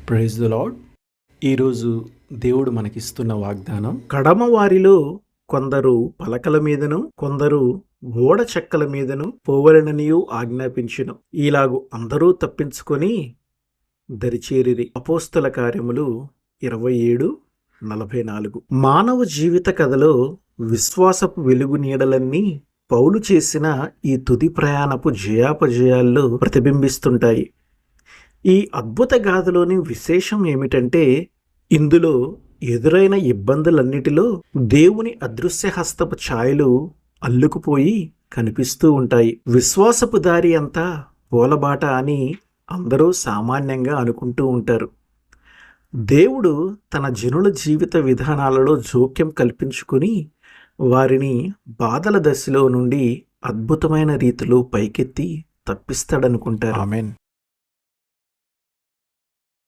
Praise the lord. ఈరోజు దేవుడు మనకిస్తున్న వాగ్దానం, కడమ వారిలో కొందరు పలకల మీదను కొందరు ఓడ చెక్కల మీదను పోవలెననియు ఆజ్ఞాపించును. ఈలాగు అందరూ తప్పించుకొని దరిచేరిరి. అపోస్తల కార్యములు 27:44. మానవ జీవిత కథలో విశ్వాసపు వెలుగు నీడలన్నీ పౌలు చేసిన ఈ తుది ప్రయాణపు జయాపజయాల్లో ప్రతిబింబిస్తుంటాయి. ఈ అద్భుత గాథలోని విశేషం ఏమిటంటే, ఇందులో ఎదురైన ఇబ్బందులన్నిటిలో దేవుని అదృశ్య హస్తపు ఛాయలు అల్లుకుపోయి కనిపిస్తూ ఉంటాయి. విశ్వాసపు దారి అంతా పూలబాట అని అందరూ సామాన్యంగా అనుకుంటూ ఉంటారు. దేవుడు తన జనుల జీవిత విధానాలలో జోక్యం కల్పించుకుని వారిని బాధల దశలో నుండి అద్భుతమైన రీతిలో పైకెత్తి తప్పిస్తాడనుకుంటారు. ఆమేన్.